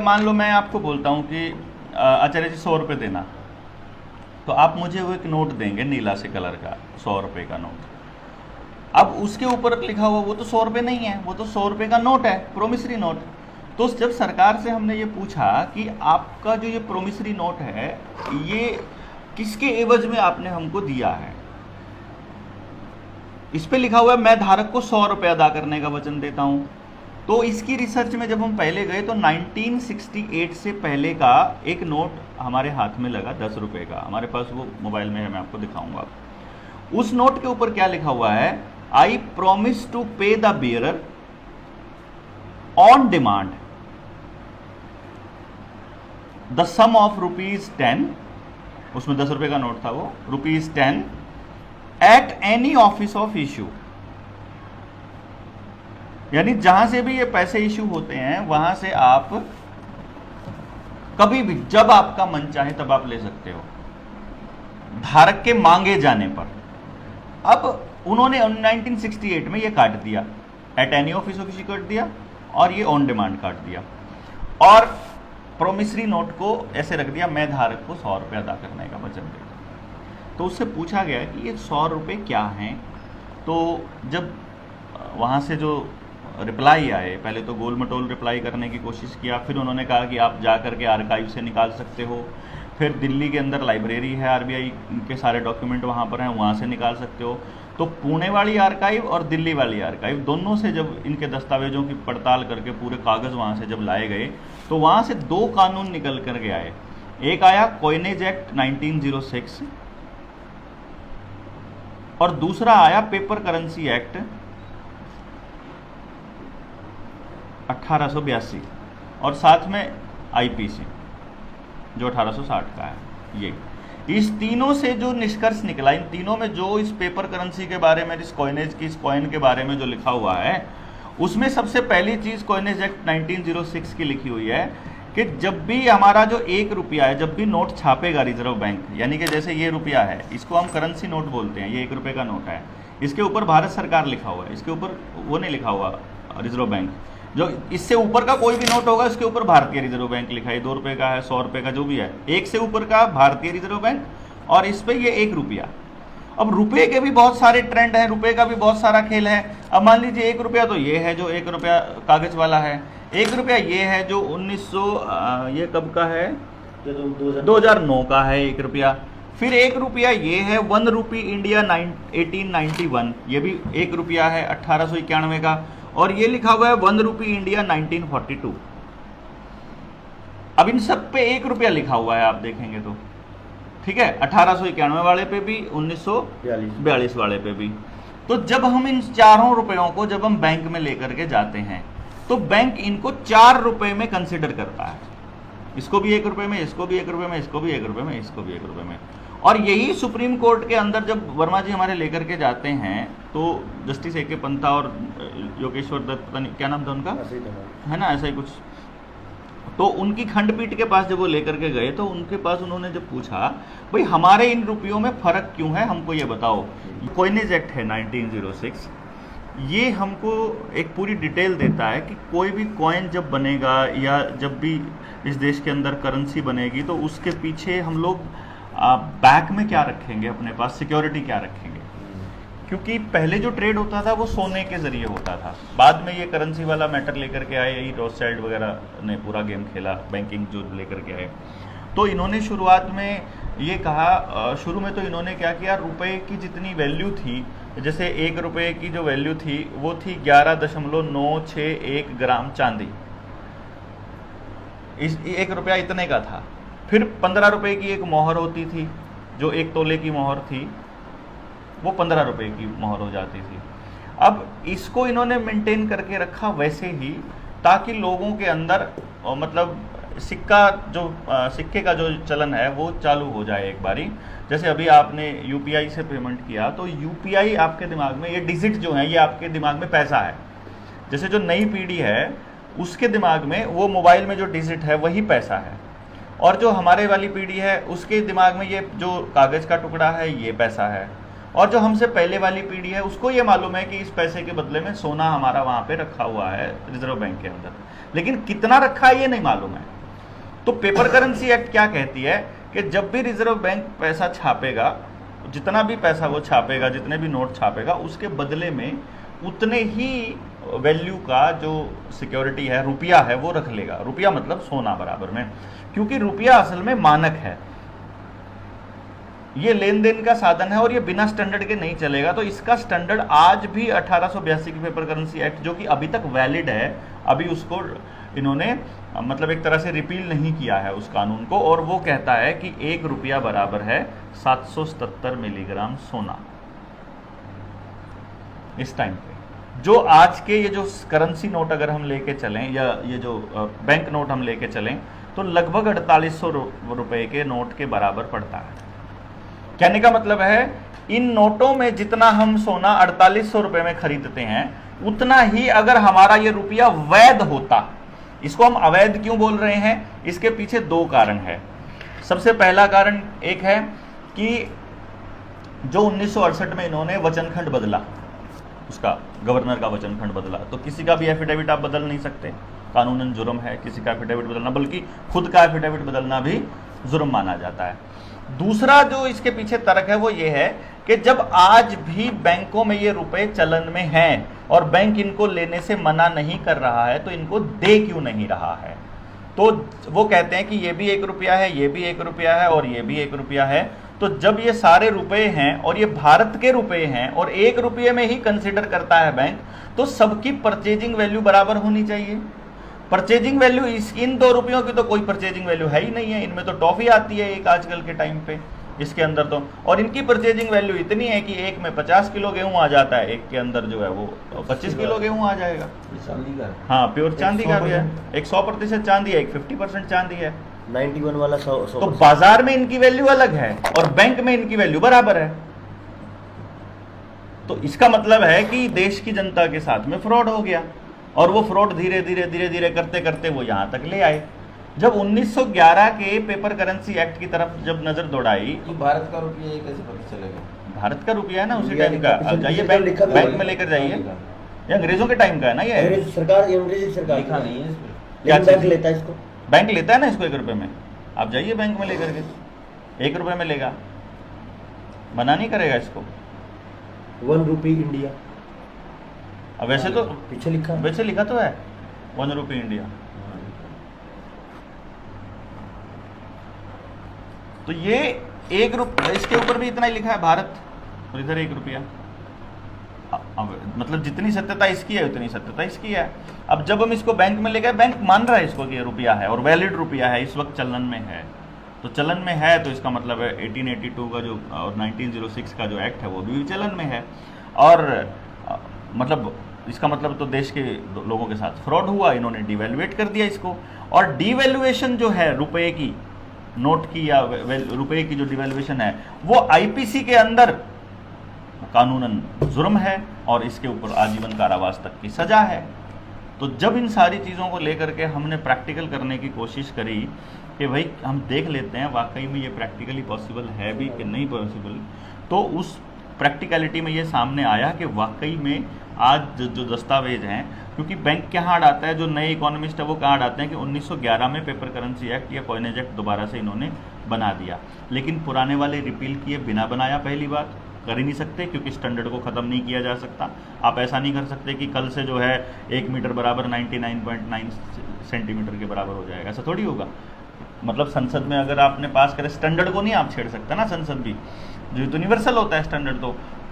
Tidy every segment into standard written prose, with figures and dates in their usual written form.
मान लो मैं आपको बोलता हूँ कि आचार्य जी 100 रुपये देना, तो आप मुझे वो एक नोट देंगे नीला से कलर का 100 रुपये का नोट। अब उसके ऊपर लिखा हुआ वो तो 100 रुपये नहीं है, वो तो 100 रुपये का नोट है, प्रोमिसरी नोट। तो जब सरकार से हमने ये पूछा कि आपका जो ये प्रोमिसरी नोट है ये किसके एवज में आपने हमको दिया है, इस पे लिखा हुआ है मैं धारक को 100 रुपये अदा करने का वचन देता हूं। तो इसकी रिसर्च में जब हम पहले गए तो 1968 से पहले का एक नोट हमारे हाथ में लगा 10 रुपये का, हमारे पास वो मोबाइल में है, मैं आपको दिखाऊंगा। उस नोट के ऊपर क्या लिखा हुआ है, I promise to pay the bearer on demand the sum of ₹10, उसमें 10 रुपये का नोट था वो, ₹10 at any office of issue. यानी जहां से भी ये पैसे इश्यू होते हैं वहां से आप कभी भी जब आपका मन चाहे तब आप ले सकते हो, धारक के मांगे जाने पर। अब उन्होंने 1968 में ये काट दिया, eight any office of issue काट दिया और ये ऑन डिमांड काट दिया, और प्रोमिसरी नोट को ऐसे रख दिया मैं धारक को 100 रुपये अदा करने का वचन देता। तो उससे पूछा गया कि ये 100 रुपये क्या हैं। तो जब वहाँ से जो रिप्लाई आए, पहले तो गोल मटोल रिप्लाई करने की कोशिश किया, फिर उन्होंने कहा कि आप जा कर के आर्काइव से निकाल सकते हो, फिर दिल्ली के अंदर लाइब्रेरी है आरबीआई के सारे डॉक्यूमेंट वहाँ पर हैं, वहाँ से निकाल सकते हो। तो पुणे वाली आर्काइव और दिल्ली वाली आर्काइव दोनों से जब इनके दस्तावेजों की पड़ताल करके पूरे कागज़ वहाँ से जब लाए गए तो वहाँ से 2 कानून निकल कर के आए। एक आया कॉइनेज एक्ट 1906 और दूसरा आया पेपर करेंसी एक्ट 1882 और साथ में आईपीसी जो 1860 का है। ये इस तीनों से जो निष्कर्ष निकला, इन तीनों में जो इस पेपर करेंसी के बारे में, इस कॉइनेज की, इस कॉइन के बारे में जो लिखा हुआ है, उसमें सबसे पहली चीज़ कॉइनेज एक्ट 1906 की लिखी हुई है कि जब भी हमारा जो 1 रुपया है, जब भी नोट छापेगा रिजर्व बैंक, यानी कि जैसे ये रुपया है, इसको हम करेंसी नोट बोलते हैं, ये 1 रुपये का नोट है, इसके ऊपर भारत सरकार लिखा हुआ है, इसके ऊपर वो नहीं लिखा हुआ रिजर्व बैंक। जो इससे ऊपर का कोई भी नोट होगा इसके ऊपर भारतीय रिजर्व बैंक लिखा है, 2 रुपये का है, 100 रुपये का जो भी है, 1 से ऊपर का भारतीय रिजर्व बैंक और इस पे ये 1 रुपया। अब रुपये के भी बहुत सारे ट्रेंड हैं, रुपये का भी बहुत सारा खेल है। अब मान लीजिए 1 रुपया तो ये है जो 1 रुपया कागज वाला है, 1 रुपया ये है जो 1900 ये कब का है, 2009 का है 1 रुपया। फिर 1 रुपया ये है 1 रुपी इंडिया 1891, ये भी 1 रुपया है 1891 का, और ये लिखा हुआ है 1 रुपी इंडिया 1942। अब इन सब पे 1 रुपया लिखा हुआ है, आप देखेंगे तो ठीक है, 1891 वाले पे भी, 1942 वाले पे भी। तो जब हम इन चारों रुपयों को जब हम बैंक में लेकर के जाते हैं तो बैंक इनको 4 रुपये में कंसिडर करता है, इसको भी 1 रुपये में, इसको भी 1 रुपये में, इसको भी 1 रुपये में, इसको भी 1 रुपये में। और यही सुप्रीम कोर्ट के अंदर जब वर्मा जी हमारे लेकर के जाते हैं तो जस्टिस ए के पंथा और योगेश्वर दत्त, पता नहीं क्या नाम था उनका, है ना, ऐसा ही कुछ, तो उनकी खंडपीठ के पास जब वो लेकर के गए तो उनके पास उन्होंने जब पूछा भाई हमारे इन रुपयों में फ़र्क क्यों है, हमको ये बताओ। कॉइनेज एक्ट है 1906, ये हमको एक पूरी डिटेल देता है कि कोई भी कॉइन जब बनेगा या जब भी इस देश के अंदर करेंसी बनेगी तो उसके पीछे हम लोग बैक में क्या रखेंगे, अपने पास सिक्योरिटी क्या रखेंगे। क्योंकि पहले जो ट्रेड होता था वो सोने के ज़रिए होता था, बाद में ये करेंसी वाला मैटर लेकर के आए, यही रोथस्चाइल्ड वगैरह ने पूरा गेम खेला, बैंकिंग जो लेकर के आए। तो इन्होंने शुरुआत में ये कहा, शुरू में तो इन्होंने क्या किया, रुपए की जितनी वैल्यू थी, जैसे 1 रुपये की जो वैल्यू थी वो थी 11.961 ग्राम चांदी, इस 1 रुपया इतने का था। फिर 15 रुपये की एक मोहर होती थी, जो 1 तोले की मोहर थी, वो 15 रुपये की मोहर हो जाती थी। अब इसको इन्होंने मेंटेन करके रखा वैसे ही, ताकि लोगों के अंदर मतलब सिक्के का जो चलन है वो चालू हो जाए एक बारी। जैसे अभी आपने यूपीआई से पेमेंट किया तो यूपीआई आपके दिमाग में, ये डिजिट जो है ये आपके दिमाग में पैसा है। जैसे जो नई पीढ़ी है उसके दिमाग में वो मोबाइल में जो डिजिट है वही पैसा है, और जो हमारे वाली पीढ़ी है उसके दिमाग में ये जो कागज़ का टुकड़ा है ये पैसा है, और जो हमसे पहले वाली पीढ़ी है उसको ये मालूम है कि इस पैसे के बदले में सोना हमारा वहाँ पे रखा हुआ है रिजर्व बैंक के अंदर। लेकिन कितना रखा है ये नहीं मालूम है। तो पेपर करेंसी एक्ट क्या कहती है कि जब भी रिजर्व बैंक पैसा छापेगा, जितना भी पैसा वो छापेगा, जितने भी नोट छापेगा, उसके बदले में उतने ही वैल्यू का जो सिक्योरिटी है, रुपया है, वो रख लेगा। रुपया मतलब सोना बराबर में, क्योंकि रुपया असल में मानक है, ये लेन देन का साधन है और ये बिना स्टैंडर्ड के नहीं चलेगा। तो इसका स्टैंडर्ड आज भी 1882 की पेपर करेंसी एक्ट, जो कि अभी तक वैलिड है, अभी उसको इन्होंने मतलब एक तरह से रिपील नहीं किया है उस कानून को, और वो कहता है कि 1 रुपया बराबर है 777 मिलीग्राम सोना। इस टाइम पे जो आज के ये जो करेंसी नोट अगर हम लेके चलें, या ये जो बैंक नोट हम लेके चलें, तो लगभग 4800 रुपए के नोट के बराबर पड़ता है। कहने का मतलब है इन नोटों में जितना हम सोना 4800 रुपए में खरीदते हैं, उतना ही अगर हमारा ये रुपया वैध होता। इसको हम अवैध क्यों बोल रहे हैं, इसके पीछे 2 कारण है। सबसे पहला कारण एक है कि जो 1968 में इन्होंने वचनखंड बदला, उसका गवर्नर का वचनखंड बदला, तो किसी का भी एफिडेविट आप बदल नहीं सकते, कानूनन जुर्म है किसी का एफिडेविट बदलना, बल्कि खुद का एफिडेविट बदलना भी जुर्म माना जाता है। दूसरा जो इसके पीछे तर्क है वो ये है कि जब आज भी बैंकों में ये रुपए चलन में हैं और बैंक इनको लेने से मना नहीं कर रहा है, तो इनको दे क्यों नहीं रहा है। तो वो कहते हैं कि ये भी 1 रुपया है, ये भी 1 रुपया है और ये भी 1 रुपया है। तो जब ये सारे रुपए हैं और ये भारत के रुपए हैं और 1 रुपये में ही कंसिडर करता है बैंक, तो सबकी परचेजिंग वैल्यू बराबर होनी चाहिए। परचेजिंग वैल्यू इन 2 रुपयों की तो कोई परचेजिंग वैल्यू है ही नहीं है, इनमें तो टॉफी आती है एक आजकल के टाइम पे इसके अंदर तो, और इनकी परचेजिंग वैल्यू इतनी है कि एक में 50 किलो गेहूं आ जाता है, एक के अंदर जो है वो 25 किलो गेहूं आ जाएगा। हाँ, प्योर चांदी का भी है, एक 100% चांदी है, एक 50% चांदी है, 91 वाला 100। तो बाजार में इनकी वैल्यू अलग है और बैंक में इनकी वैल्यू बराबर है। तो इसका मतलब है कि देश की जनता के साथ में फ्रॉड हो गया, और वो फ्रॉड धीरे धीरे करते करते वो यहां तक ले आए। जब 1911 के पेपर करेंसी एक्ट की तरफ जब नजर दौड़ाई, तो भारत का रुपया ये कैसे पता चलेगा? भारत का रुपया है ना उसी टाइम का, अब जाइए बैंक में लेकर जाइए, ये अंग्रेजों के टाइम का है ना, ये अंग्रेजी सरकार लिखा नहीं है इसमें। क्या बैंक लेता है इसको, बैंक लेता है ना इसको 1 रुपये में। आप जाइए बैंक में लेकर के, 1 रुपये में लेगा, मना नहीं करेगा इसको। 1 रुपी इंडिया, अब वैसे तो पीछे लिखा, वैसे लिखा तो है 1 रुपी इंडिया। तो ये 1 रुपया, इसके ऊपर भी इतना ही लिखा है भारत, और इधर 1 रुपया। मतलब जितनी सत्यता इसकी है उतनी सत्यता इसकी है। अब जब हम इसको बैंक में ले गए, बैंक मान रहा है इसको कि ये रुपया है और वैलिड रुपया है, इस वक्त चलन में है। तो चलन में है तो इसका मतलब है 1882 का जो और 1906 का जो एक्ट है वो भी चलन में है, और मतलब इसका मतलब तो देश के लोगों के साथ फ्रॉड हुआ, इन्होंने डिवैल्यूएट कर दिया इसको। और डिवैल्यूएशन जो है रुपए की, नोट की या रुपए की जो डिवैल्यूएशन है, वो आईपीसी के अंदर कानूनन जुर्म है और इसके ऊपर आजीवन कारावास तक की सजा है। तो जब इन सारी चीज़ों को लेकर के हमने प्रैक्टिकल करने की कोशिश करी कि भाई हम देख लेते हैं वाकई में ये प्रैक्टिकली पॉसिबल है भी कि नहीं पॉसिबल, तो उस प्रैक्टिकलिटी में ये सामने आया कि वाकई में आज जो दस्तावेज हैं, क्योंकि बैंक कहाँ अड़ाता है, जो नए इकोनॉमिस्ट है वो कहाँ अड़ाते हैं कि 1911 में पेपर करेंसी एक्ट या कॉइनेज एक्ट दोबारा से इन्होंने बना दिया, लेकिन पुराने वाले रिपील किए बिना बनाया। पहली बात कर ही नहीं सकते क्योंकि स्टैंडर्ड को ख़त्म नहीं किया जा सकता। आप ऐसा नहीं कर सकते कि कल से जो है 1 मीटर बराबर 99.9 सेंटीमीटर के बराबर हो जाएगा, ऐसा थोड़ी होगा। मतलब संसद में अगर आपने पास करे, स्टैंडर्ड को नहीं आप छेड़ सकते ना, संसद भी जो यूनिवर्सल होता है स्टैंडर्ड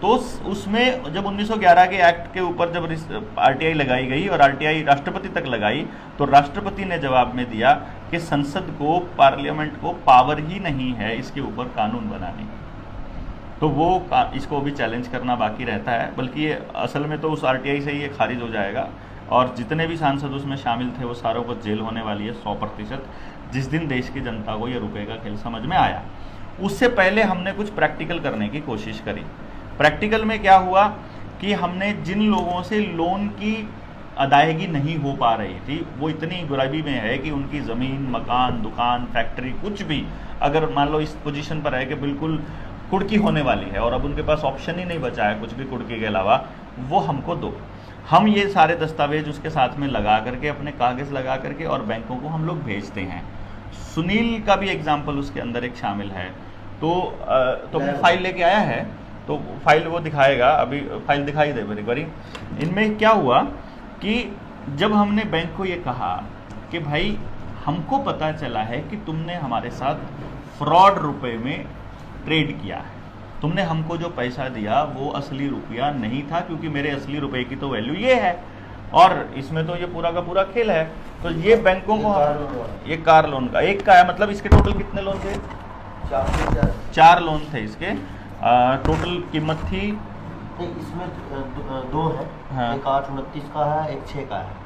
तो उसमें जब 1911 के एक्ट के ऊपर जब आरटीआई लगाई गई और आरटीआई राष्ट्रपति तक लगाई, तो राष्ट्रपति ने जवाब में दिया कि संसद को, पार्लियामेंट को पावर ही नहीं है इसके ऊपर कानून बनाने की। तो वो इसको भी चैलेंज करना बाकी रहता है, बल्कि ये असल में तो उस आरटीआई से ही ये खारिज हो जाएगा, और जितने भी सांसद उसमें शामिल थे वो सारों को जेल होने वाली है 100%, जिस दिन देश की जनता को ये रुपए का खेल समझ में आया। उससे पहले हमने कुछ प्रैक्टिकल करने की कोशिश करी। प्रैक्टिकल में क्या हुआ कि हमने जिन लोगों से लोन की अदायगी नहीं हो पा रही थी, वो इतनी गरीबी में है कि उनकी ज़मीन, मकान, दुकान, फैक्ट्री, कुछ भी अगर मान लो इस पोजीशन पर है कि बिल्कुल कुड़की होने वाली है और अब उनके पास ऑप्शन ही नहीं बचा है कुछ भी कुड़की के अलावा, वो हमको दो। हम ये सारे दस्तावेज उसके साथ में लगा करके, अपने कागज़ लगा करके और बैंकों को हम लोग भेजते हैं। सुनील का भी एग्जाम्पल उसके अंदर एक शामिल है। तो अपनी फाइल लेके आया है, तो फाइल वो दिखाएगा, अभी फाइल दिखाई दे मेरी बारी। इनमें क्या हुआ कि जब हमने बैंक को ये कहा कि भाई हमको पता चला है कि तुमने हमारे साथ फ्रॉड रुपए में ट्रेड किया है, तुमने हमको जो पैसा दिया वो असली रुपया नहीं था, क्योंकि मेरे असली रुपए की तो वैल्यू ये है और इसमें तो ये पूरा का पूरा खेल है। तो ये बैंकों को, ये कार लोन का एक का है, मतलब इसके टोटल कितने लोन थे? 4 लोन थे इसके। टोटल कीमत थी, इसमें 2 है, हाँ। एक 8-29 का है, एक 6 का है।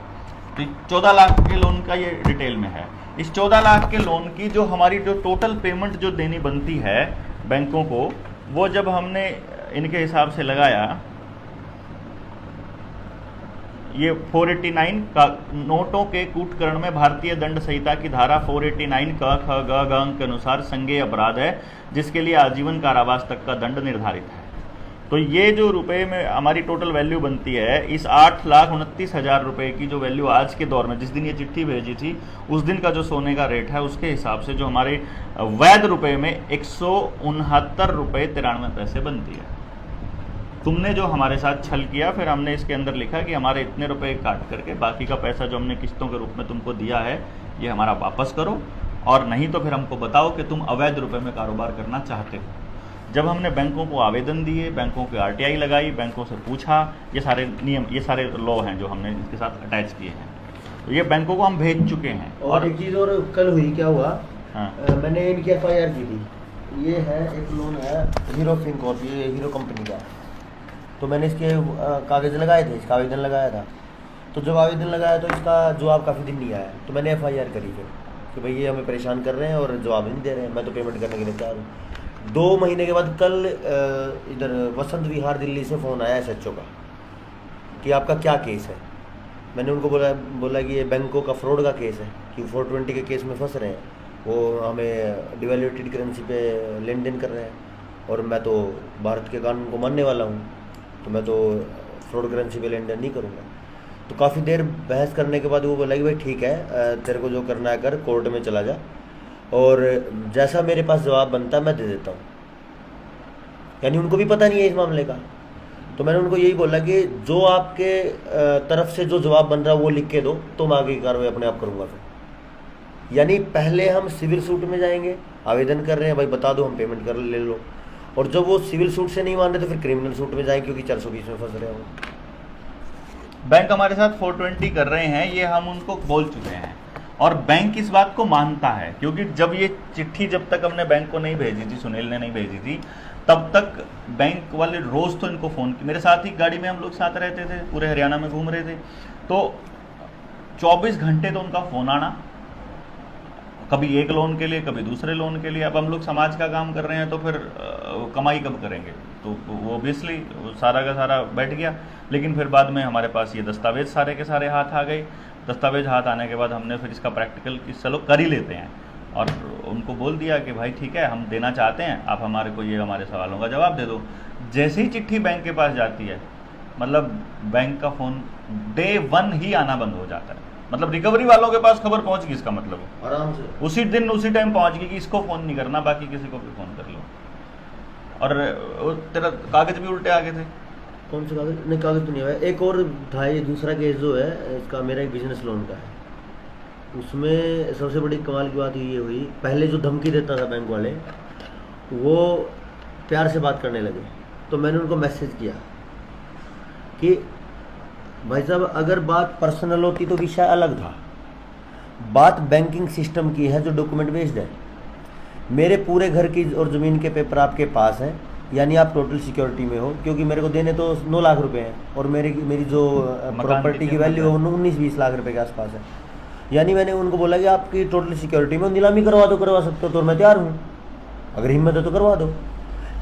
तो 14 लाख के लोन का ये डिटेल में है। इस 14 लाख के लोन की जो हमारी जो टोटल पेमेंट जो देनी बनती है बैंकों को, वो जब हमने इनके हिसाब से लगाया, ये 489 का नोटों के कूटकरण में भारतीय दंड संहिता की धारा 489 क ख ग घ अंक के अनुसार संज्ञेय अपराध है, जिसके लिए आजीवन कारावास तक का दंड निर्धारित है। तो ये जो रुपए में हमारी टोटल वैल्यू बनती है, इस 8,29,000 रुपए की जो वैल्यू आज के दौर में, जिस दिन ये चिट्ठी भेजी थी उस दिन का जो सोने का रेट है, उसके हिसाब से जो हमारे वैध रुपए में 169 रुपये 93 पैसे बनती है। तुमने जो हमारे साथ छल किया, फिर हमने इसके अंदर लिखा कि हमारे इतने रुपए काट करके बाकी का पैसा जो हमने किस्तों के रूप में तुमको दिया है ये हमारा वापस करो, और नहीं तो फिर हमको बताओ कि तुम अवैध रुपए में कारोबार करना चाहते हो। जब हमने बैंकों को आवेदन दिए, बैंकों की RTI लगाई, बैंकों से पूछा, ये सारे नियम, ये सारे लॉ हैं जो हमने इसके साथ अटैच किए हैं, तो ये बैंकों को हम भेज चुके हैं। और एक चीज़ और कल हुई, क्या हुआ, हाँ। मैंने इनकी FIR की थी। ये है एक लोन है हीरो फिनकॉर्प, ये हीरो कंपनी का। तो मैंने इसके कागज़ लगाए थे, इसका आवेदन लगाया था। तो जब आवेदन लगाया तो इसका जवाब काफ़ी दिन नहीं आया, तो मैंने FIR करी फिर कि भाई ये हमें परेशान कर रहे हैं और जवाब नहीं दे रहे हैं, मैं तो पेमेंट करने के लिए तैयार हूँ। 2 महीने के बाद कल इधर वसंत विहार दिल्ली से फ़ोन आया SHO का कि आपका क्या केस है। मैंने उनको बोला कि ये बैंकों का फ्रॉड का केस है, कि 420 के केस में फंस रहे हैं, वो हमें डिवैल्यूएटेड करेंसी पे लेन देन कर रहे हैं, और मैं तो भारत के कानून को मानने वाला हूँ, तो मैं तो फ्रॉड करेंसी पे लेन देन नहीं करूँगा। तो काफ़ी देर बहस करने के बाद वो बोला कि भाई ठीक है, तेरे को जो करना है कर, कोर्ट में चला जा, और जैसा मेरे पास जवाब बनता है मैं दे देता हूँ। यानी उनको भी पता नहीं है इस मामले का। तो मैंने उनको यही बोला कि जो आपके तरफ से जो जवाब बन रहा है वो लिख के दो, तो मैं आगे की कार्रवाई अपने आप करूँगा फिर। यानी पहले हम सिविल सूट में जाएंगे, आवेदन कर रहे हैं, भाई बता दो, हम पेमेंट कर ले लो, और जब वो सिविल सूट से नहीं मान रहे तो फिर क्रिमिनल सूट में जाएंगे, क्योंकि 420 में फंस रहे हो। बैंक हमारे साथ 420 कर रहे हैं, ये हम उनको बोल चुके हैं, और बैंक इस बात को मानता है, क्योंकि जब ये चिट्ठी, जब तक हमने बैंक को नहीं भेजी थी, सुनील ने नहीं भेजी थी, तब तक बैंक वाले रोज़ तो इनको फ़ोन, मेरे साथ ही गाड़ी में हम लोग साथ रहते थे, पूरे हरियाणा में घूम रहे थे, तो 24 घंटे तो उनका फ़ोन आना, कभी एक लोन के लिए, कभी दूसरे लोन के लिए। अब हम लोग समाज का काम कर रहे हैं, तो फिर कमाई कब करेंगे, तो वो ऑब्वियसली सारा का सारा बैठ गया। लेकिन फिर बाद में हमारे पास ये दस्तावेज सारे के सारे हाथ आ गए। दस्तावेज हाथ आने के बाद हमने फिर इसका प्रैक्टिकल कि चलो कर ही लेते हैं, और उनको बोल दिया कि भाई ठीक है, हम देना चाहते हैं, आप हमारे को ये हमारे सवालों का जवाब दे दो। जैसे ही चिट्ठी बैंक के पास जाती है, मतलब बैंक का फ़ोन डे 1 ही आना बंद हो जाता है। मतलब रिकवरी वालों के पास खबर पहुंच गई, इसका मतलब आराम से उसी दिन उसी टाइम पहुंच गई कि इसको फ़ोन नहीं करना, बाकी किसी को भी फ़ोन कर लो। और तेरा कागज़ भी उल्टे आ गए थे। कौन सा कागज? नहीं, कागज तो नहीं हुआ। एक और था, ये दूसरा केस जो है इसका, मेरा एक बिजनेस लोन का है। उसमें सबसे बड़ी कमाल की बात ये हुई, पहले जो धमकी देता था बैंक वाले, वो प्यार से बात करने लगे। तो मैंने उनको मैसेज किया कि भाई साहब, अगर बात पर्सनल होती तो विषय अलग था, बात बैंकिंग सिस्टम की है जो डॉक्यूमेंट बेस्ड है। मेरे पूरे घर की और ज़मीन के पेपर आपके पास हैं, यानी आप टोटल सिक्योरिटी में हो, क्योंकि मेरे को देने तो 9 लाख रुपए हैं, और मेरी जो प्रॉपर्टी की वैल्यू है वो 19-20 लाख रुपए के आसपास है। यानी मैंने उनको बोला कि आपकी टोटल सिक्योरिटी में नीलामी करवा दो, करवा सकते हो तो मैं तैयार हूँ, अगर हिम्मत है तो करवा दो।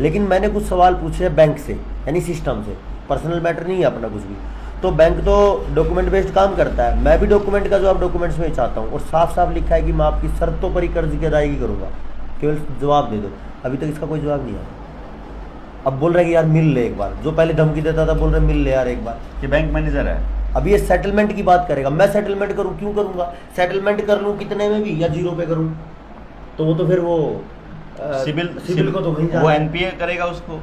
लेकिन मैंने कुछ सवाल पूछे बैंक से, यानी सिस्टम से, पर्सनल मैटर नहीं है अपना कुछ भी। तो बैंक तो डॉक्यूमेंट बेस्ड काम करता है, मैं भी डॉक्यूमेंट का जवाब डॉक्यूमेंट्स में ही चाहता हूँ, और साफ साफ लिखा है कि मैं आपकी शर्तों पर ही कर्ज की अदायगी करूँगा, केवल जवाब दे दो। अभी तक इसका कोई जवाब नहीं आया। अब बोल रहे हैं कि यार मिल ले एक बार, जो पहले धमकी देता था बोल रहे मिल ले यार एक बार। कि बैंक मैनेजर है। अब ये सेटलमेंट की बात करेगा, मैं सेटलमेंट करूं, क्यों करूंगा? सेटलमेंट कर लूं कितने में भी, या 0 पे करूं, तो वो तो फिर वो सिविल को तो वहीं वो जाना है। एनपीए करेगा उसको,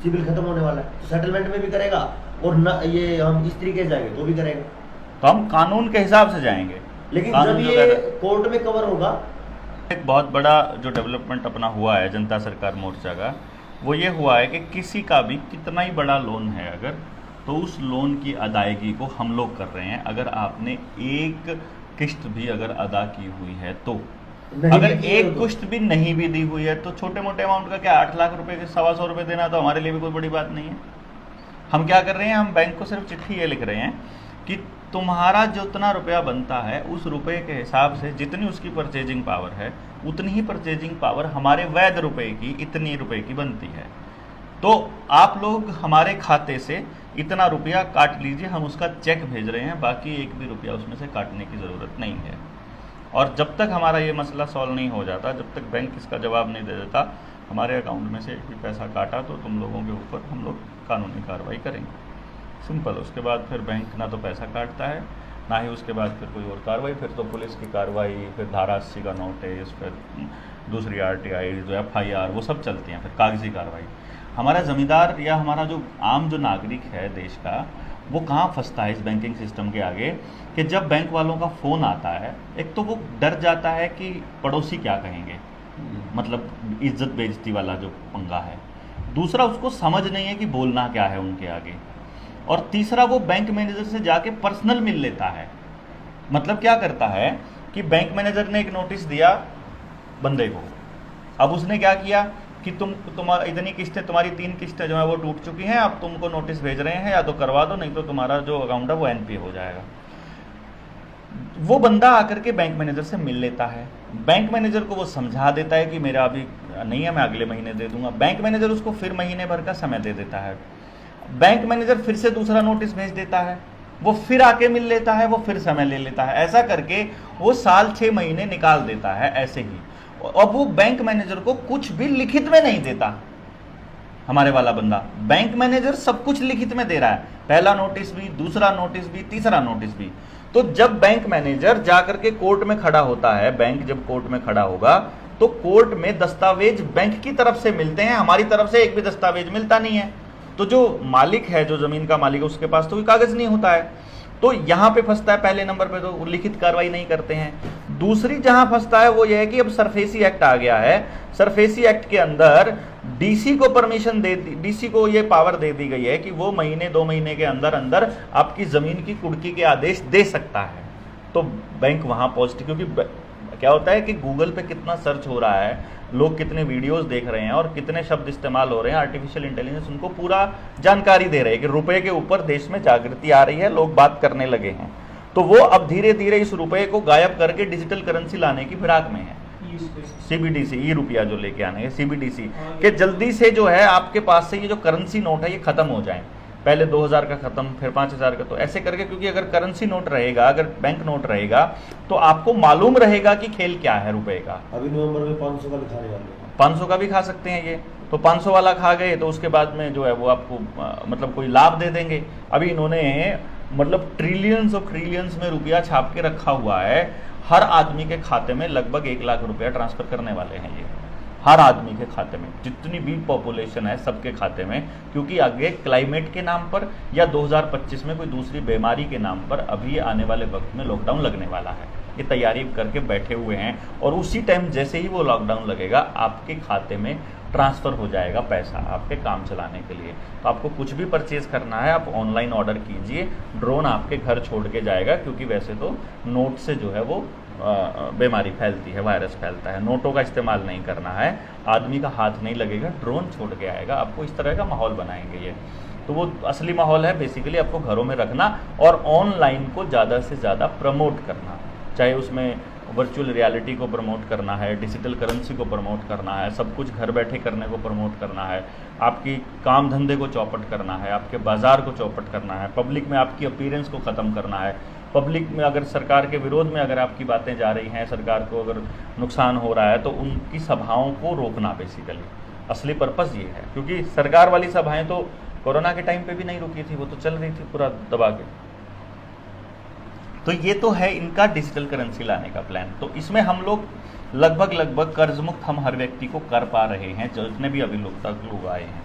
सिविल खत्म होने वाला है, तो सेटलमेंट में भी करेगा, और ना ये हम इस तरीके से जाएंगे तो भी करेगा। तो हम कानून के हिसाब से जाएंगे। लेकिन कानून जब जो ये कहता है- कोर्ट में कवर होगा, एक बहुत बड़ा जो डेवलपमेंट अपना हुआ है जनता सरकार मोर्चा का, वो ये हुआ है कि किसी का भी कितना ही बड़ा लोन है अगर, तो उस लोन की अदायगी को हम लोग कर रहे हैं। अगर आपने एक किस्त भी अगर अदा की हुई है तो, नहीं अगर भी की है एक तो- किस्त भी नहीं भी दी हुई है तो छोटे मोटे अमाउंट का क्या 8 लाख रुपए के 125 रुपये देना तो हमारे लिए भी कोई बड़ी बात नहीं है। हम क्या कर रहे हैं, हम बैंक को सिर्फ चिट्ठी ये लिख रहे हैं कि तुम्हारा जितना रुपया बनता है उस रुपये के हिसाब से जितनी उसकी परचेजिंग पावर है उतनी ही परचेजिंग पावर हमारे वैध रुपए की इतनी रुपए की बनती है। तो आप लोग हमारे खाते से इतना रुपया काट लीजिए, हम उसका चेक भेज रहे हैं, बाकी एक भी रुपया उसमें से काटने की ज़रूरत नहीं है। और जब तक हमारा ये मसला सॉल्व नहीं हो जाता, जब तक बैंक इसका जवाब नहीं दे देता हमारे अकाउंट में से एक भी पैसा काटा तो तुम लोगों के ऊपर हम लोग कानूनी कार्रवाई करेंगे। सिंपल। उसके बाद फिर बैंक ना तो पैसा काटता है, ना ही उसके बाद फिर कोई और कार्रवाई, फिर तो पुलिस की कार्रवाई, फिर धारा 80 का नोटिस, फिर दूसरी RTI जो FIR वो सब चलती हैं, फिर कागजी कार्रवाई। हमारा ज़मींदार या हमारा जो आम जो नागरिक है देश का, वो कहाँ फंसता है इस बैंकिंग सिस्टम के आगे कि जब बैंक वालों का फ़ोन आता है, एक तो वो डर जाता है कि पड़ोसी क्या कहेंगे, मतलब इज्जत बेइज्जती वाला जो पंगा है। दूसरा, उसको समझ नहीं है कि बोलना क्या है उनके आगे। और तीसरा, वो बैंक मैनेजर से जाके पर्सनल मिल लेता है। मतलब क्या करता है कि बैंक मैनेजर ने एक नोटिस दिया बंदे को, अब उसने क्या किया कि तुम्हारा इतनी किस्तें, तुम्हारी 3 किस्तें जो है वो टूट चुकी हैं, अब तुमको नोटिस भेज रहे हैं, या तो करवा दो नहीं तो तुम्हारा जो अकाउंट है वो NPA हो जाएगा। वो बंदा आकर के बैंक मैनेजर से मिल लेता है, बैंक मैनेजर को वो समझा देता है कि मेरा अभी नहीं है, मैं अगले महीने दे दूंगा। बैंक मैनेजर उसको फिर महीने भर का समय दे देता है, बैंक मैनेजर फिर से दूसरा नोटिस भेज देता है, वो फिर आके मिल लेता है, वो फिर समय ले लेता है। ऐसा करके वो साल 6 महीने निकाल देता है ऐसे ही। अब वो बैंक मैनेजर को कुछ भी लिखित में नहीं देता, हमारे वाला बंदा। बैंक मैनेजर सब कुछ लिखित में दे रहा है, पहला नोटिस भी, दूसरा नोटिस भी, तीसरा नोटिस भी। तो जब बैंक मैनेजर जाकर के कोर्ट में खड़ा होता है, बैंक जब कोर्ट में खड़ा होगा तो कोर्ट में दस्तावेज बैंक की तरफ से मिलते हैं, हमारी तरफ से एक भी दस्तावेज मिलता नहीं है। तो जो मालिक है, जो जमीन का मालिक है, उसके पास तो कोई कागज नहीं होता है। तो यहाँ पे फंसता है पहले नंबर पे, तो लिखित कार्रवाई नहीं करते हैं। दूसरी जहाँ फंसता है वो ये है कि अब सरफेसी एक्ट आ गया है। सरफेसी एक्ट के अंदर DC को परमिशन दे दी, DC को ये पावर दे दी गई है कि वो महीने 2 महीने के अंदर अंदर आपकी ज़मीन की कुर्की के आदेश दे सकता है। तो बैंक वहाँ पहुँचती, क्योंकि क्या होता है कि गूगल पे कितना सर्च हो रहा है, लोग कितने वीडियोस देख रहे हैं और कितने शब्द इस्तेमाल हो रहे हैं, आर्टिफिशियल इंटेलिजेंस उनको पूरा जानकारी दे रहे हैं कि रुपए के ऊपर देश में जागृति आ रही है, लोग बात करने लगे हैं। तो वो अब धीरे धीरे इस रुपए को गायब करके डिजिटल करेंसी लाने की फिराक में है। CBDC, ई रुपया जो लेके आने हैं, CBDC के जल्दी से जो है आपके पास से ये जो करेंसी नोट है ये खत्म हो जाए। पहले 2000 का खत्म, फिर 5000 का, तो ऐसे करके, क्योंकि अगर करेंसी नोट रहेगा, अगर बैंक नोट रहेगा तो आपको मालूम रहेगा कि खेल क्या है रुपए का। अभी नवंबर में 500 का दिखाने वाले हैं। 500 का भी खा सकते हैं ये, तो 500 वाला खा गए तो उसके बाद में जो है वो आपको मतलब कोई लाभ दे देंगे। अभी इन्होंने मतलब ट्रिलियंस और ट्रिलियंस में रुपया छाप के रखा हुआ है, हर आदमी के खाते में लगभग 1 लाख रुपया ट्रांसफर करने वाले हैं ये, हर आदमी के खाते में, जितनी भी पॉपुलेशन है सबके खाते में। क्योंकि आगे क्लाइमेट के नाम पर या 2025 में कोई दूसरी बीमारी के नाम पर अभी आने वाले वक्त में लॉकडाउन लगने वाला है, ये तैयारी करके बैठे हुए हैं। और उसी टाइम जैसे ही वो लॉकडाउन लगेगा आपके खाते में ट्रांसफ़र हो जाएगा पैसा आपके काम चलाने के लिए। तो आपको कुछ भी परचेज़ करना है आप ऑनलाइन ऑर्डर कीजिए, ड्रोन आपके घर छोड़ के जाएगा। क्योंकि वैसे तो नोट से जो है वो बीमारी फैलती है, वायरस फैलता है, नोटों का इस्तेमाल नहीं करना है, आदमी का हाथ नहीं लगेगा, ड्रोन छोड़ के आएगा। आपको इस तरह का माहौल बनाएंगे ये, तो वो असली माहौल है बेसिकली आपको घरों में रखना और ऑनलाइन को ज़्यादा से ज़्यादा प्रमोट करना, चाहे उसमें वर्चुअल रियलिटी को प्रमोट करना है, डिजिटल करेंसी को प्रमोट करना है, सब कुछ घर बैठे करने को प्रमोट करना है, आपकी काम धंधे को चौपट करना है, आपके बाज़ार को चौपट करना है, पब्लिक में आपकी अपीयरेंस को ख़त्म करना है, पब्लिक में अगर सरकार के विरोध में अगर आपकी बातें जा रही हैं, सरकार को अगर नुकसान हो रहा है तो उनकी सभाओं को रोकना बेसिकली। असली पर्पस ये है, क्योंकि सरकार वाली सभाएं तो कोरोना के टाइम पे भी नहीं रुकी थी, वो तो चल रही थी पूरा दबा के। तो ये तो है इनका डिजिटल करेंसी लाने का प्लान। तो इसमें हम लोग लगभग कर्ज मुक्त हम हर व्यक्ति को कर पा रहे हैं, जितने भी अभी लोग आए हैं।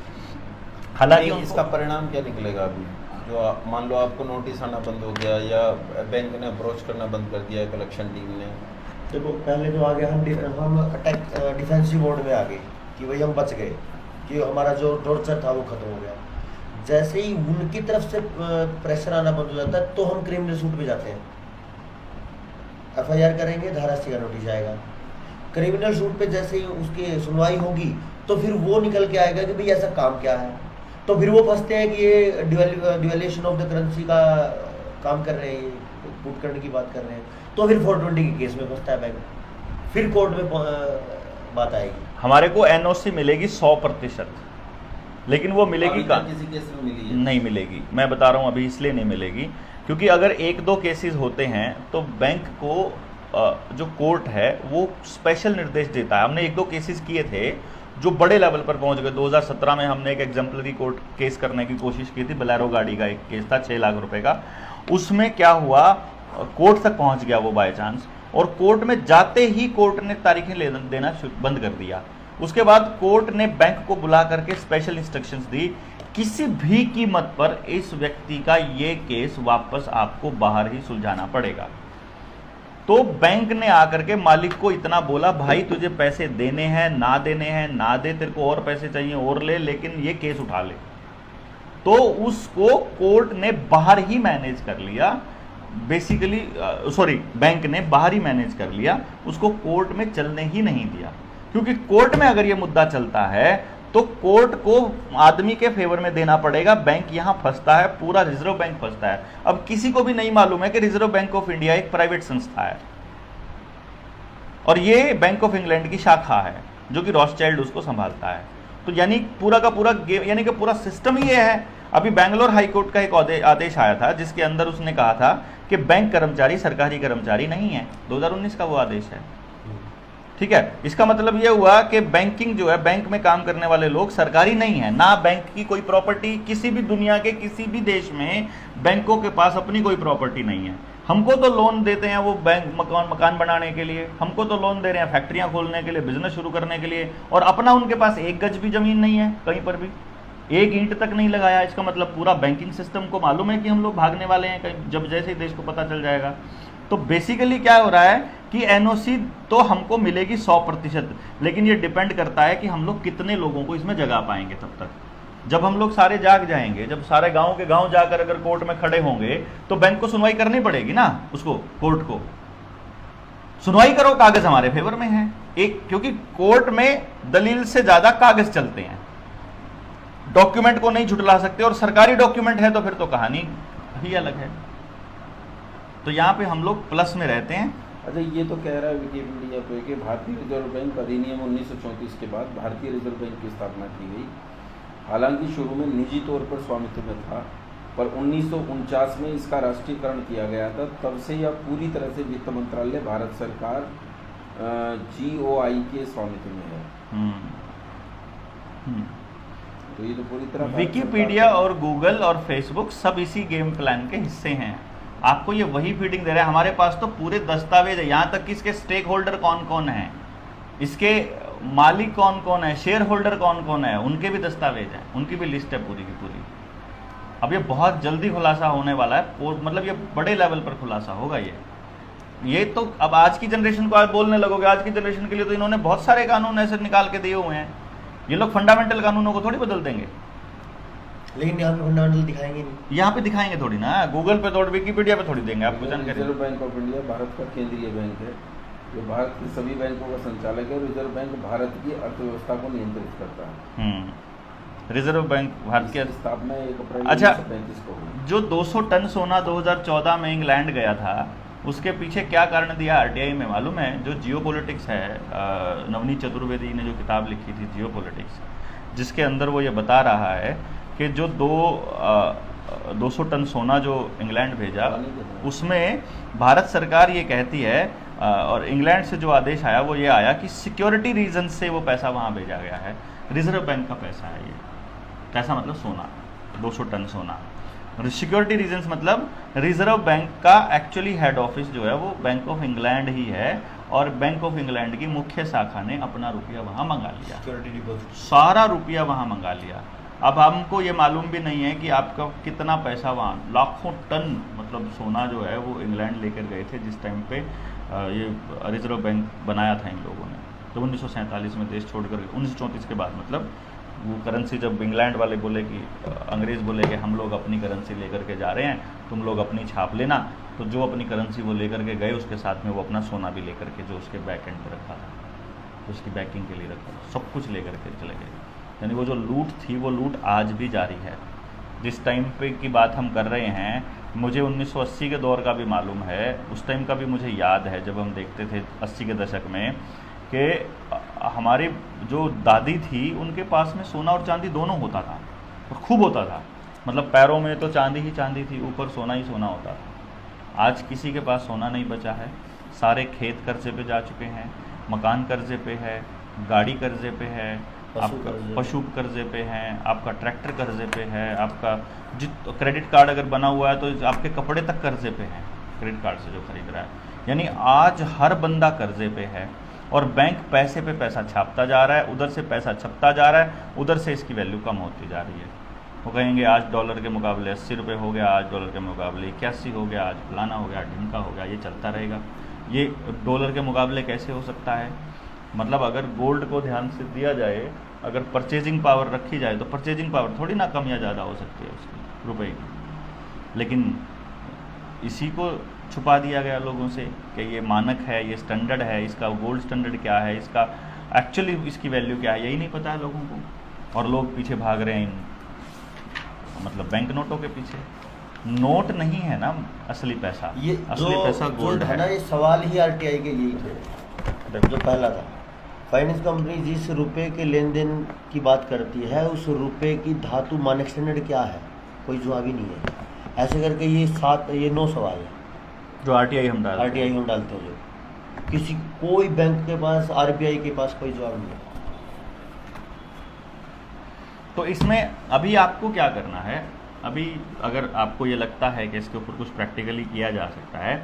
हालांकि इसका परिणाम क्या निकलेगा अभी? जो मान लो आपको नोटिस आना बंद हो गया या बैंक ने अप्रोच करना बंद कर दिया कलेक्शन टीम ने, देखो पहले तो आगे हम अटैक डिफेंसिव मोड में आ गए कि भाई हम बच गए, कि हमारा जो टॉर्चर था वो खत्म हो गया। जैसे ही उनकी तरफ से प्रेशर आना बंद हो जाता है तो हम क्रिमिनल सूट पे जाते हैं, FIR करेंगे, धारा 80 का नोटिस आएगा। क्रिमिनल सूट पे जैसे ही उसकी सुनवाई होगी तो फिर वो निकल के आएगा कि भाई ऐसा काम क्या है, तो फिर वो फंसते हैं कि ये डिवेल्यूशन ऑफ द करेंसी का काम कर रहे हैं, पुट करने की बात कर रहे हैं, तो फिर 420 के केस में फंसता है बैंक, फिर कोर्ट में बात आएगी। हमारे को NOC मिलेगी 100%, लेकिन वो मिलेगी का किसी केस में मिली है? नहीं मिलेगी। मैं बता रहा हूँ अभी इसलिए नहीं मिलेगी क्योंकि अगर 1-2 केसेस होते हैं तो बैंक को जो कोर्ट है वो स्पेशल निर्देश देता है। हमने 1-2 केसेस किए थे जो बड़े लेवल पर पहुंच गए। 2017 में हमने एक एग्जाम्पलरी कोर्ट केस करने की कोशिश की थी, बोलेरो गाड़ी का एक केस था 6 लाख रुपए का। उसमें क्या हुआ, कोर्ट तक पहुंच गया वो बाय चांस, और कोर्ट में जाते ही कोर्ट ने तारीखें देना बंद कर दिया। उसके बाद कोर्ट ने बैंक को बुला करके स्पेशल इंस्ट्रक्शंस दी, किसी भी कीमत पर इस व्यक्ति का ये केस वापस आपको बाहर ही सुलझाना पड़ेगा। तो बैंक ने आकर के मालिक को इतना बोला, भाई तुझे पैसे देने हैं ना देने हैं ना दे, तेरे को और पैसे चाहिए और ले, लेकिन ये केस उठा ले। तो उसको कोर्ट ने बाहर ही मैनेज कर लिया, बेसिकली बैंक ने बाहर ही मैनेज कर लिया, उसको कोर्ट में चलने ही नहीं दिया। क्योंकि कोर्ट में अगर ये मुद्दा चलता है तो कोर्ट को आदमी के फेवर में देना पड़ेगा, बैंक यहां फंसता है, पूरा रिजर्व बैंक फंसता है। अब किसी को भी नहीं मालूम है कि रिजर्व बैंक ऑफ इंडिया एक प्राइवेट संस्था है और ये बैंक ऑफ इंग्लैंड की शाखा है जो कि रॉथस्चाइल्ड उसको संभालता है। तो यानी पूरा का पूरा गेम, यानी कि पूरा सिस्टम ये है। अभी बैंगलोर हाई कोर्ट का एक आदेश आया था जिसके अंदर उसने कहा था कि बैंक कर्मचारी सरकारी कर्मचारी नहीं है, 2019 का वो आदेश है। ठीक है, इसका मतलब ये हुआ कि बैंकिंग जो है, बैंक में काम करने वाले लोग सरकारी नहीं है, ना बैंक की कोई प्रॉपर्टी, किसी भी दुनिया के किसी भी देश में बैंकों के पास अपनी कोई प्रॉपर्टी नहीं है। हमको तो लोन देते हैं वो बैंक मकान बनाने के लिए, हमको तो लोन दे रहे हैं फैक्ट्रियां खोलने के लिए, बिजनेस शुरू करने के लिए, और अपना उनके पास 1 गज भी जमीन नहीं है, कहीं पर भी 1 ईंट तक नहीं लगाया। इसका मतलब पूरा बैंकिंग सिस्टम को मालूम है कि हम लोग भागने वाले हैं कहीं, जब जैसे ही देश को पता चल जाएगा। तो बेसिकली क्या हो रहा है कि NOC तो हमको मिलेगी 100%, लेकिन ये डिपेंड करता है कि हम लोग कितने लोगों को इसमें जगा पाएंगे। तब तक जब हम लोग सारे जाग जाएंगे, जब सारे गांव के गांव जाकर अगर कोर्ट में खड़े होंगे तो बैंक को सुनवाई करनी पड़ेगी ना, उसको कोर्ट को सुनवाई करो, कागज हमारे फेवर में है एक, क्योंकि कोर्ट में दलील से ज्यादा कागज चलते हैं, डॉक्यूमेंट को नहीं झुटला सकते, और सरकारी डॉक्यूमेंट है तो फिर तो कहानी ही अलग है। तो यहाँ पे हम लोग प्लस में रहते हैं। अच्छा, ये तो कह रहा है विकिपीडिया पे कि भारतीय रिजर्व बैंक अधिनियम 1934 के बाद भारतीय रिजर्व बैंक की स्थापना की गई। हालांकि शुरू में निजी तौर पर स्वामित्व में था, पर 1949 में इसका राष्ट्रीयकरण किया गया था। तब से यह पूरी तरह से वित्त मंत्रालय, भारत सरकार, GOI के स्वामित्व में है। तो ये तो पूरी तरह विकिपीडिया और गूगल और फेसबुक सब इसी गेम प्लान के हिस्से हैं। आपको ये वही फीडिंग दे रहा है। हमारे पास तो पूरे दस्तावेज है, यहाँ तक कि इसके स्टेक होल्डर कौन कौन है, इसके मालिक कौन कौन है, शेयर होल्डर कौन कौन है, उनके भी दस्तावेज हैं, उनकी भी लिस्ट है पूरी की पूरी। अब ये बहुत जल्दी खुलासा होने वाला है, मतलब ये बड़े लेवल पर खुलासा होगा। ये तो अब आज की जनरेशन को आप बोलने लगोगे, आज की जनरेशन के लिए तो इन्होंने बहुत सारे कानून ऐसे निकाल के दिए हुए हैं, ये लोग फंडामेंटल कानूनों को थोड़ी बदल देंगे। लेकिन यहाँ पे फंडामेंटल दिखाएंगे नहीं, यहाँ पे दिखाएंगे थोड़ी ना, गूगल पे थोड़ी, विकिपीडिया पे थोड़ी देंगे आपको जानकारी। Reserve bank of India Bharat का केंद्रीय बैंक है, जो भारत के सभी बैंकों का संचालक है। रिजर्व बैंक भारत की अर्थव्यवस्था को नियंत्रित करता है। रिजर्व बैंक भारत की स्थापना 1 अप्रैल 1935 को हुई। जो 200 टन सोना 2014 में इंग्लैंड गया था, उसके पीछे क्या कारण दिया RTI में मालूम है? जो जियोपॉलिटिक्स है, नवनीत चतुर्वेदी ने जो किताब लिखी थी जियोपॉलिटिक्स, जिसके अंदर वो ये बता रहा है कि जो 200 टन सोना जो इंग्लैंड भेजा, उसमें भारत सरकार ये कहती है और इंग्लैंड से जो आदेश आया वो ये आया कि सिक्योरिटी रीजन से वो पैसा वहाँ भेजा गया है। रिजर्व बैंक का पैसा है ये, पैसा मतलब सोना, 200 टन सोना। सिक्योरिटी रीजंस मतलब रिजर्व बैंक का एक्चुअली हेड ऑफिस जो है वो बैंक ऑफ इंग्लैंड ही है, और बैंक ऑफ इंग्लैंड की मुख्य शाखा ने अपना रुपया वहाँ मंगा लिया, सिक्योरिटी डिपॉजिट, सारा रुपया वहाँ मंगा लिया। अब हमको ये मालूम भी नहीं है कि आपका कितना पैसा वहाँ, लाखों टन मतलब सोना जो है वो इंग्लैंड लेकर गए थे जिस टाइम पे ये रिजर्व बैंक बनाया था इन लोगों ने। तो 1947 में देश छोड़कर 1934 के बाद मतलब वो करेंसी जब इंग्लैंड वाले बोले कि अंग्रेज़ बोले कि हम लोग अपनी करेंसी लेकर के जा रहे हैं, तुम लोग अपनी छाप लेना, तो जो अपनी करेंसी वो लेकर के गए उसके साथ में वो अपना सोना भी लेकर के जो उसके बैक एंड पर रखा था, उसकी बैकिंग के लिए रखा था, सब कुछ लेकर के चले गए। यानी वो जो लूट थी वो लूट आज भी जारी है। जिस टाइम पे की बात हम कर रहे हैं, मुझे 1980 के दौर का भी मालूम है, उस टाइम का भी मुझे याद है जब हम देखते थे 80 के दशक में कि हमारी जो दादी थी उनके पास में सोना और चांदी दोनों होता था और खूब होता था, मतलब पैरों में तो चांदी ही चांदी थी, ऊपर सोना ही सोना होता था। आज किसी के पास सोना नहीं बचा है, सारे खेत कर्जे पे जा चुके हैं, मकान कर्जे पे है, गाड़ी कर्जे पे है, आपका पशु कर्जे पे हैं, आपका ट्रैक्टर कर्जे पे है, आपका क्रेडिट कार्ड अगर बना हुआ है तो आपके कपड़े तक कर्जे पे हैं क्रेडिट कार्ड से जो खरीद रहा है। यानी आज हर बंदा कर्जे पे है और बैंक पैसे पे पैसा छापता जा रहा है, उधर से पैसा छपता जा रहा है, उधर से इसकी वैल्यू कम होती जा रही है। वो कहेंगे आज डॉलर के मुकाबले 80 रुपये हो गया, आज डॉलर के मुकाबले 81 हो गया, आज फलाना हो गया, ढिमका हो गया, ये चलता रहेगा। ये डॉलर के मुकाबले कैसे हो सकता है? मतलब अगर गोल्ड को ध्यान से दिया जाए, अगर परचेजिंग पावर रखी जाए तो परचेजिंग पावर थोड़ी ना कम या ज़्यादा हो सकती है उसकी रुपए की, लेकिन इसी को छुपा दिया गया लोगों से कि ये मानक है, ये स्टैंडर्ड है, इसका गोल्ड स्टैंडर्ड क्या है, इसका एक्चुअली इसकी वैल्यू क्या है, यही नहीं पता है लोगों को। और लोग पीछे भाग रहे हैं इन मतलब बैंक नोटों के पीछे। नोट नहीं है ना असली पैसा, ये असली पैसा गोल्ड है ना। ये सवाल ही आरटीआई के लिए थे जो पहला था। फाइनेंस कंपनी जिस रुपए के लेन देन की बात करती है उस रुपए की धातु मानक स्टैंडर्ड क्या है, कोई जवाब ही नहीं है। ऐसे करके ये 9 सवाल है जो आरटीआई हम डालते हैं, जो किसी कोई बैंक के पास, आरबीआई के पास कोई जवाब नहीं है। तो इसमें अभी आपको क्या करना है, अभी अगर आपको ये लगता है कि इसके ऊपर कुछ प्रैक्टिकली किया जा सकता है,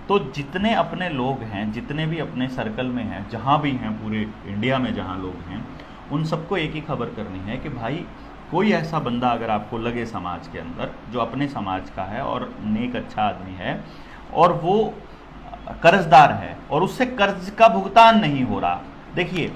तो जितने अपने लोग हैं, जितने भी अपने सर्कल में हैं, जहाँ भी हैं पूरे इंडिया में जहाँ लोग हैं, उन सबको एक ही खबर करनी है कि भाई कोई ऐसा बंदा अगर आपको लगे समाज के अंदर जो अपने समाज का है और नेक अच्छा आदमी है और वो कर्जदार है और उससे कर्ज का भुगतान नहीं हो रहा। देखिए,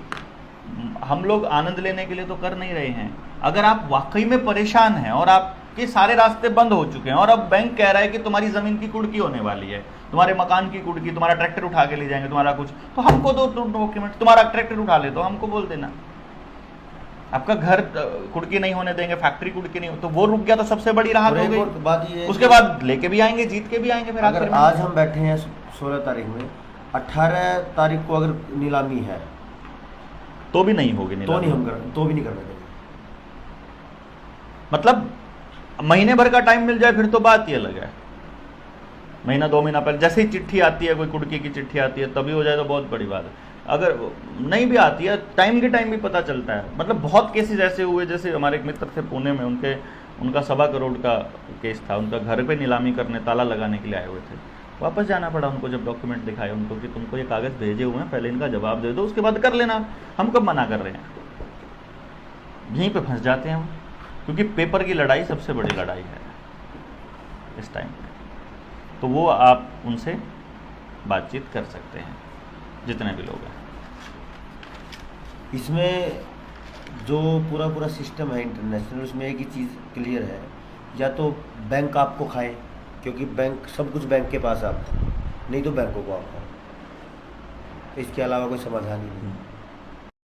हम लोग आनंद लेने के लिए तो कर नहीं रहे हैं। अगर आप वाकई में परेशान हैं और आपके सारे रास्ते बंद हो चुके हैं और अब बैंक कह रहा है कि तुम्हारी ज़मीन की कुर्की होने वाली है, तुम्हारे मकान की कुर्की, तुम्हारा ट्रैक्टर उठा के ले जाएंगे, तुम्हारा कुछ, तो हमको दो डॉक्यूमेंट, तुम्हारा ट्रैक्टर उठा ले तो हमको बोल देना। आपका घर कुर्की नहीं होने देंगे, फैक्ट्री कुर्की नहीं, तो वो रुक गया तो सबसे बड़ी राहत हो गई। बात ये उसके बाद लेके भी आएंगे, जीत के भी आएंगे। फिर अगर आज हम बैठे हैं 16 तारीख में, 18 तारीख को अगर नीलामी है तो भी नहीं होगी तो भी नहीं करना। मतलब महीने भर का टाइम मिल जाए फिर तो बात ही अलग है। महीना 2 महीना पहले जैसे ही चिट्ठी आती है, कोई कुर्की की चिट्ठी आती है, तभी हो जाए तो बहुत बड़ी बात है। अगर नहीं भी आती है, टाइम के टाइम भी पता चलता है। मतलब बहुत केसेस ऐसे हुए, जैसे हमारे एक मित्र थे पुणे में, उनका 1.25 करोड़ का केस था। उनका घर पे नीलामी करने, ताला लगाने के लिए आए हुए थे। वापस जाना पड़ा उनको जब डॉक्यूमेंट दिखाए उनको कि तुमको ये कागज़ भेजे हुए हैं, पहले इनका जवाब दे दो, उसके बाद कर लेना। हम कब मना कर रहे हैं? यहीं पे फंस जाते हैं हम, क्योंकि पेपर की लड़ाई सबसे बड़ी लड़ाई है इस टाइम पे। तो वो आप उनसे बातचीत कर सकते हैं, जितने भी लोग हैं। इसमें जो पूरा सिस्टम है इंटरनेशनल, उसमें एक ही चीज़ क्लियर है, या तो बैंक आपको खाए, क्योंकि बैंक सब कुछ बैंक के पास आपका, नहीं तो बैंकों को आपका। इसके अलावा कोई समाधान ही नहीं।